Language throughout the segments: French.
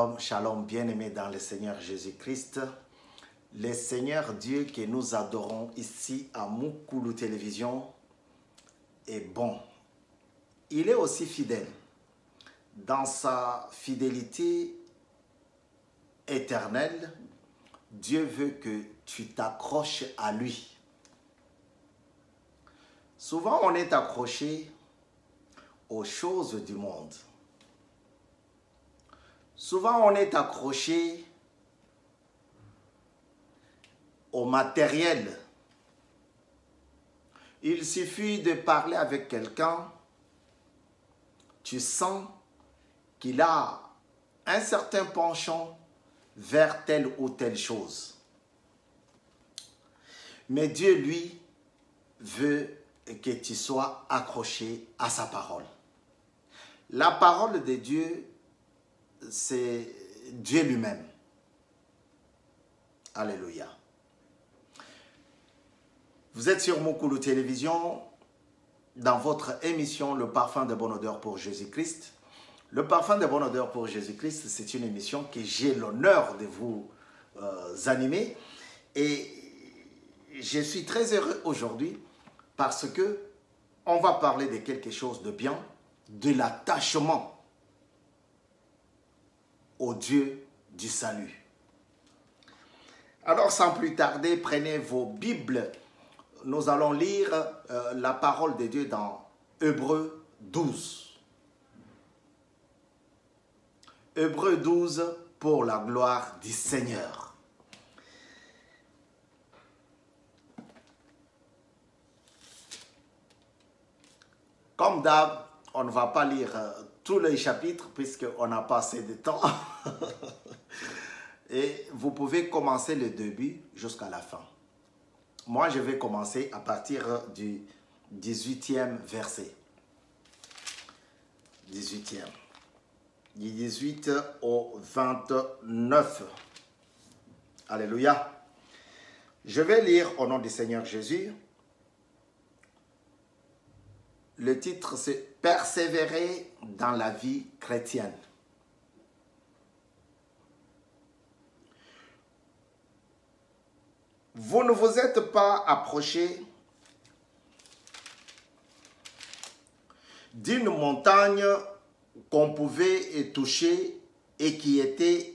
Shalom, shalom, bien-aimés dans le Seigneur Jésus-Christ. Le Seigneur Dieu que nous adorons ici à Mukulu Télévision est bon. Il est aussi fidèle. Dans sa fidélité éternelle, Dieu veut que tu t'accroches à lui. Souvent, on est accroché aux choses du monde. Souvent, on est accroché au matériel. Il suffit de parler avec quelqu'un, tu sens qu'il a un certain penchant vers telle ou telle chose. Mais Dieu, lui, veut que tu sois accroché à sa parole. La parole de Dieu, c'est Dieu lui-même. Alléluia. Vous êtes sur Mukulu Télévision, dans votre émission Le Parfum de Bonne Odeur pour Jésus-Christ. Le Parfum de Bonne Odeur pour Jésus-Christ, c'est une émission que j'ai l'honneur de vous animer. Et je suis très heureux aujourd'hui parce que on va parler de quelque chose de bien, de l'attachement au Dieu du salut. Alors, sans plus tarder, prenez vos Bibles. Nous allons lire la parole de Dieu dans Hébreux 12. Hébreux 12 pour la gloire du Seigneur. Comme d'hab, on ne va pas lire tous les chapitres puisqu'on n'a pas assez de temps. Et vous pouvez commencer le début jusqu'à la fin. Moi, je vais commencer à partir du 18e verset. 18e. Du 18 au 29. Alléluia. Je vais lire au nom du Seigneur Jésus. Le titre, c'est « Persévérer dans la vie chrétienne ». Vous ne vous êtes pas approché d'une montagne qu'on pouvait toucher et qui était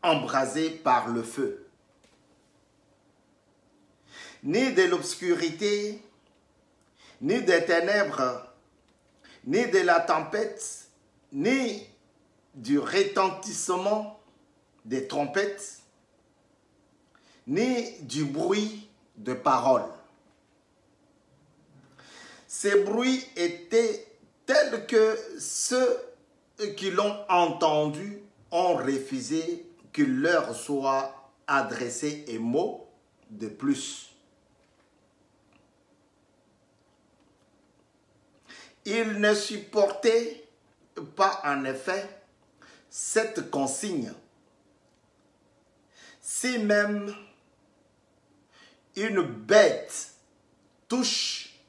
embrasée par le feu, ni de l'obscurité, ni des ténèbres, ni de la tempête, ni du retentissement des trompettes, ni du bruit de paroles. Ces bruits étaient tels que ceux qui l'ont entendu ont refusé qu'il leur soit adressé un mot de plus. Ils ne supportaient pas en effet cette consigne. Si même une bête touche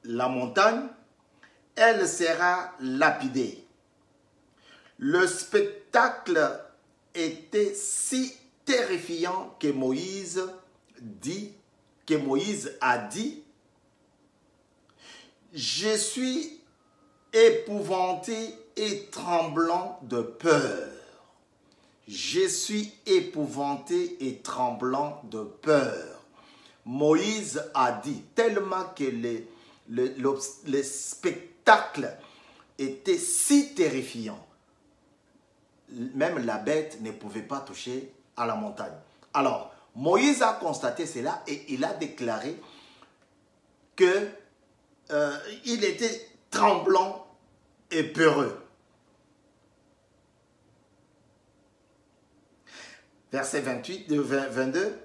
la montagne, elle sera lapidée. Le spectacle était si terrifiant que Moïse a dit, « Je suis épouvanté et tremblant de peur. Je suis épouvanté et tremblant de peur. » Moïse a dit, tellement que le spectacle était si terrifiant. Même la bête ne pouvait pas toucher à la montagne. Alors, Moïse a constaté cela et il a déclaré que il était tremblant et peureux. Verset 28, 22.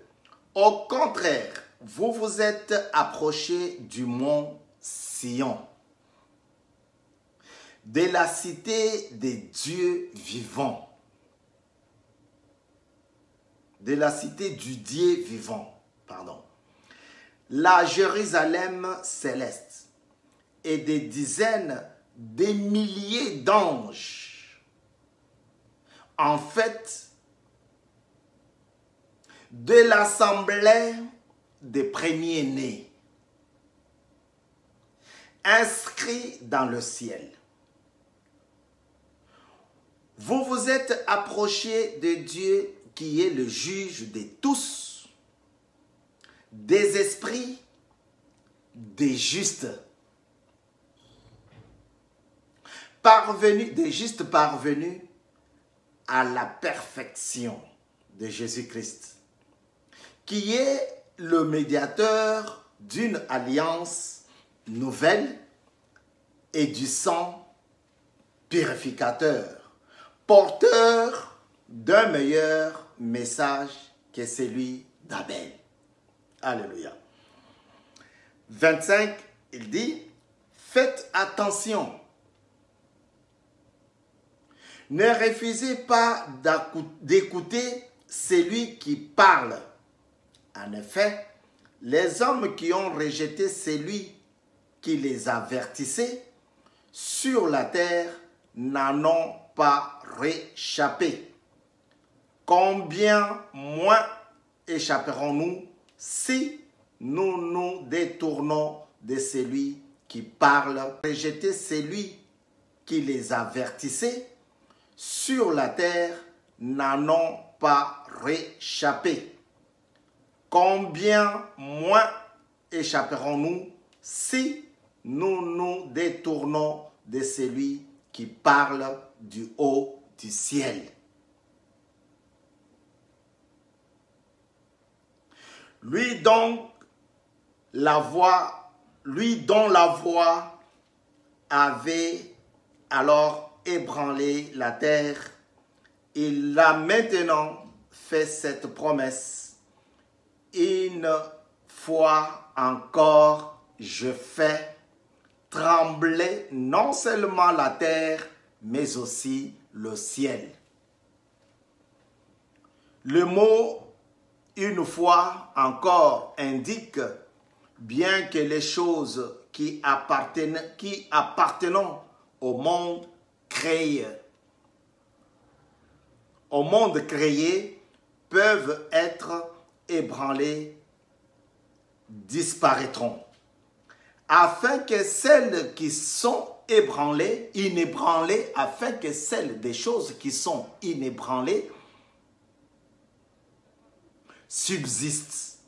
Au contraire, vous vous êtes approchés du mont Sion, de la cité des dieux vivants, de la cité du Dieu vivant, pardon, la Jérusalem céleste et des dizaines, des milliers d'anges en fait de l'assemblée des premiers-nés, inscrits dans le ciel. Vous vous êtes approchés de Dieu qui est le juge de tous, des esprits, des justes, parvenus à la perfection de Jésus-Christ, qui est le médiateur d'une alliance nouvelle et du sang purificateur, porteur d'un meilleur message que celui d'Abel. Alléluia. 25, il dit, faites attention. Ne refusez pas d'écouter celui qui parle. En effet, les hommes qui ont rejeté celui qui les avertissait sur la terre n'en ont pas réchappé. Combien moins échapperons-nous si nous nous détournons de celui qui parle, rejeter celui qui les avertissait sur la terre n'en ont pas réchappé. Combien moins échapperons-nous si nous nous détournons de celui qui parle du haut du ciel. Lui dont la voix avait alors ébranlé la terre, il a maintenant fait cette promesse. Une fois encore, je fais trembler non seulement la terre, mais aussi le ciel. Le mot « une fois encore » indique bien que les choses qui appartiennent au monde créé, peuvent être ébranlées, disparaîtront, afin que celles qui sont inébranlées, afin que celles des choses qui sont inébranlées subsistent.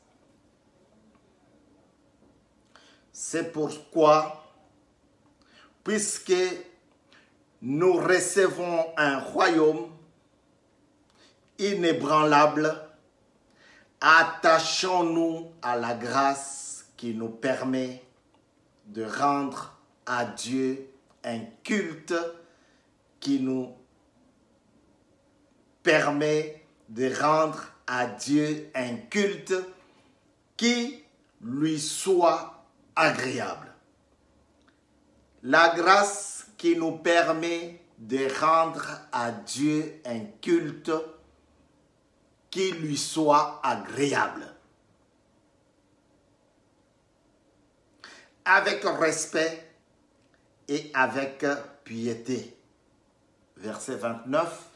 C'est pourquoi, puisque nous recevons un royaume inébranlable, attachons-nous à la grâce qui nous permet de rendre à Dieu un culte, qui nous permet de rendre à Dieu un culte qui lui soit agréable. La grâce qui nous permet de rendre à Dieu un culte qui lui soit agréable. Avec respect et avec piété. Verset 29.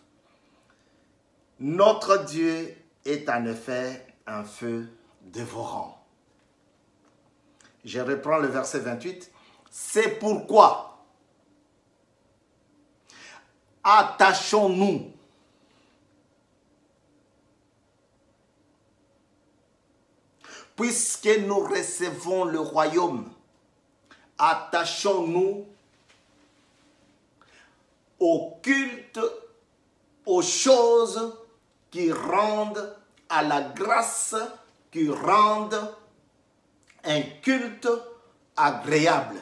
Notre Dieu est en effet un feu dévorant. Je reprends le verset 28. C'est pourquoi attachons-nous puisque nous recevons le royaume, attachons-nous au culte, aux choses qui rendent, à la grâce qui rendent un culte agréable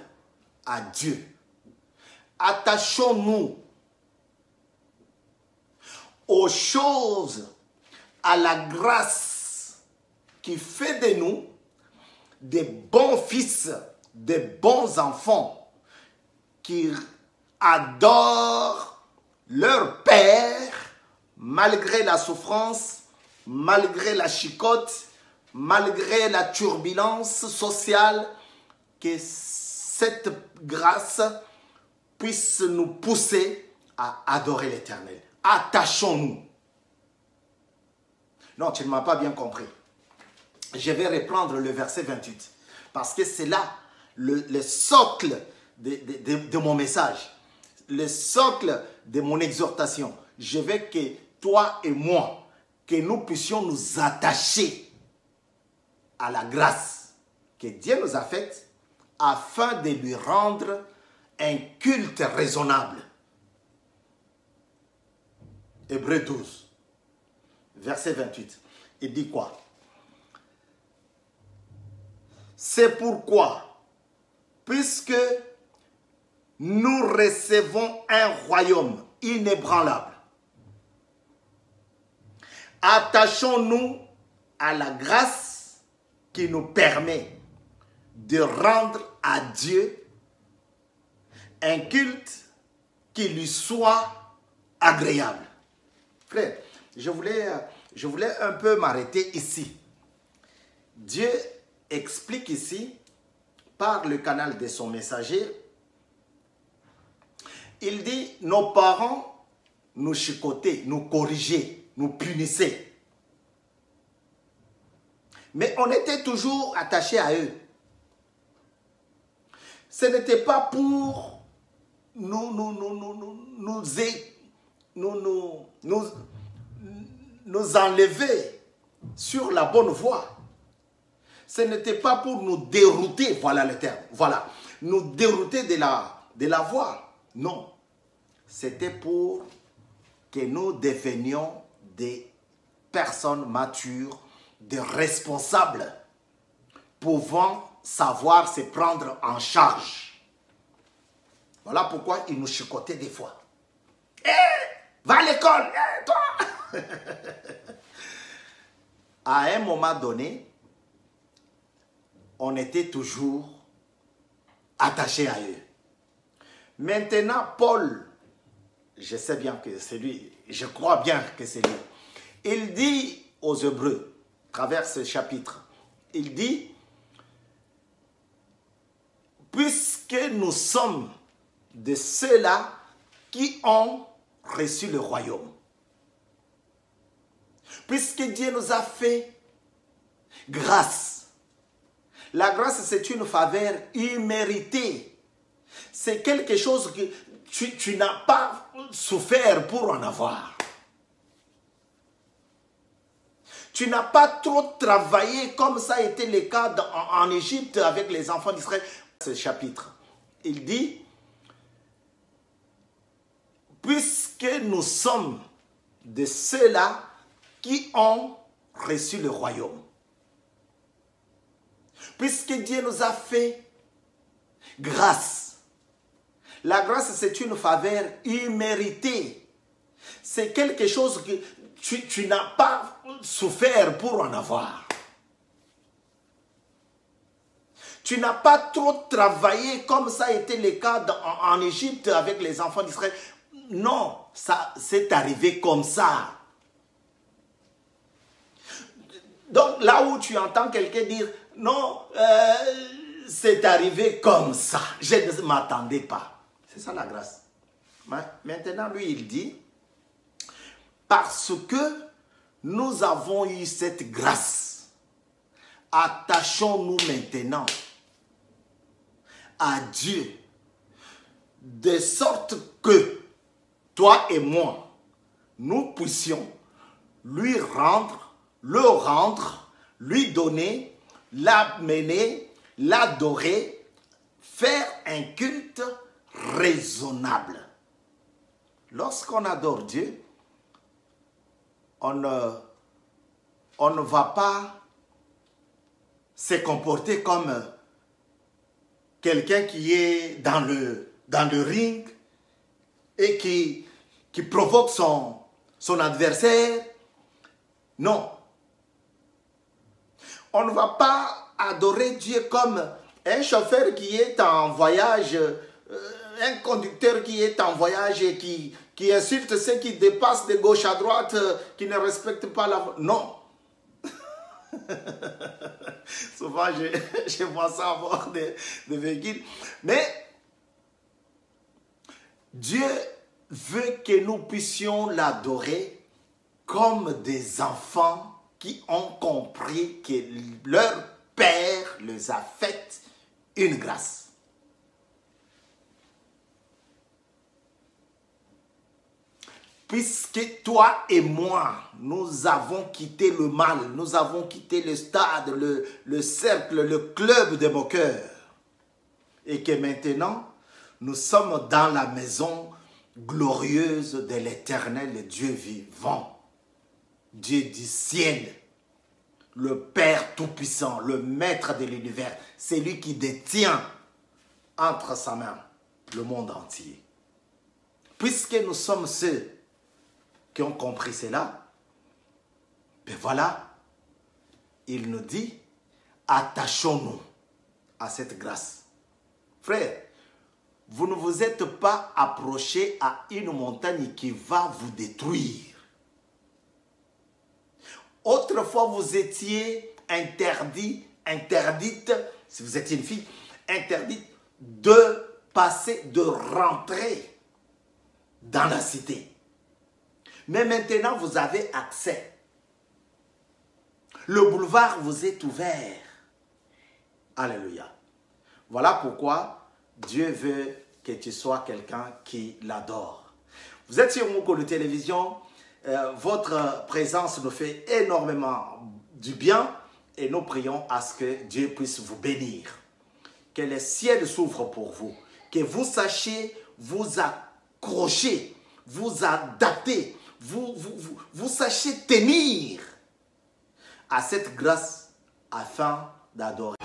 à Dieu. Attachons-nous aux choses, à la grâce qui fait de nous des bons fils, des bons enfants qui adorent leur père malgré la souffrance, malgré la chicotte, malgré la turbulence sociale, que cette grâce puisse nous pousser à adorer l'Éternel, attachons-nous. Non, tu ne m'as pas bien compris. Je vais reprendre le verset 28. Parce que c'est là le socle de mon message. Le socle de mon exhortation. Je veux que toi et moi, que nous puissions nous attacher à la grâce que Dieu nous a faite afin de lui rendre un culte raisonnable. Hébreux 12, verset 28. Il dit quoi? C'est pourquoi, puisque nous recevons un royaume inébranlable, attachons-nous à la grâce qui nous permet de rendre à Dieu un culte qui lui soit agréable. Frère, je voulais un peu m'arrêter ici. Dieu explique ici, par le canal de son messager, il dit, nos parents nous chicotaient, nous corrigeaient, nous punissaient. Mais on était toujours attachés à eux. Ce n'était pas pour nous enlever sur la bonne voie. Ce n'était pas pour nous dérouter, voilà le terme, voilà, nous dérouter de la voie. Non, c'était pour que nous devenions des personnes matures, des responsables, pouvant savoir se prendre en charge. Voilà pourquoi ils nous chicotaient des fois. Hé, va à l'école, toi. À un moment donné, on était toujours attachés à eux. Maintenant, Paul, je sais bien que c'est lui, je crois bien que c'est lui. Il dit aux Hébreux, à travers ce chapitre, il dit, puisque nous sommes de ceux-là qui ont reçu le royaume, puisque Dieu nous a fait grâce. La grâce, c'est une faveur imméritée. C'est quelque chose que tu n'as pas souffert pour en avoir. Tu n'as pas trop travaillé comme ça a été le cas en Égypte avec les enfants d'Israël. Ce chapitre, il dit, puisque nous sommes de ceux-là qui ont reçu le royaume. Puisque Dieu nous a fait grâce. La grâce, c'est une faveur imméritée. C'est quelque chose que tu n'as pas souffert pour en avoir. Tu n'as pas trop travaillé comme ça a été le cas en Égypte avec les enfants d'Israël. Non, ça c'est arrivé comme ça. Donc là où tu entends quelqu'un dire, non, c'est arrivé comme ça, je ne m'attendais pas. C'est ça la grâce. Maintenant, lui, il dit, parce que nous avons eu cette grâce, attachons-nous maintenant à Dieu, de sorte que toi et moi, nous puissions lui rendre, le rendre, lui donner, l'amener, l'adorer, faire un culte raisonnable. Lorsqu'on adore Dieu, on ne va pas se comporter comme quelqu'un qui est dans le ring et qui provoque son adversaire. Non. On ne va pas adorer Dieu comme un chauffeur qui est en voyage, un conducteur qui est en voyage et qui insulte ceux qui dépassent de gauche à droite, qui ne respectent pas la voie. Non. Souvent, je vois ça à bord des véhicules. Mais Dieu veut que nous puissions l'adorer comme des enfants qui ont compris que leur Père les a fait une grâce. Puisque toi et moi, nous avons quitté le mal, nous avons quitté le stade, le cercle, le club de moqueurs, et que maintenant, nous sommes dans la maison glorieuse de l'Éternel Dieu vivant, Dieu du ciel, le Père Tout-Puissant, le Maître de l'univers, c'est lui qui détient entre sa main le monde entier. Puisque nous sommes ceux qui ont compris cela, ben voilà, il nous dit, attachons-nous à cette grâce. Frère, vous ne vous êtes pas approché à une montagne qui va vous détruire. Autrefois, vous étiez interdite, si vous étiez une fille, interdite de passer, de rentrer dans la cité. Mais maintenant, vous avez accès. Le boulevard vous est ouvert. Alléluia. Voilà pourquoi Dieu veut que tu sois quelqu'un qui l'adore. Vous êtes sur Moko de télévision. Votre présence nous fait énormément du bien et nous prions à ce que Dieu puisse vous bénir. Que les ciels s'ouvrent pour vous. Que vous sachiez vous accrocher, vous adapter, vous sachiez tenir à cette grâce afin d'adorer.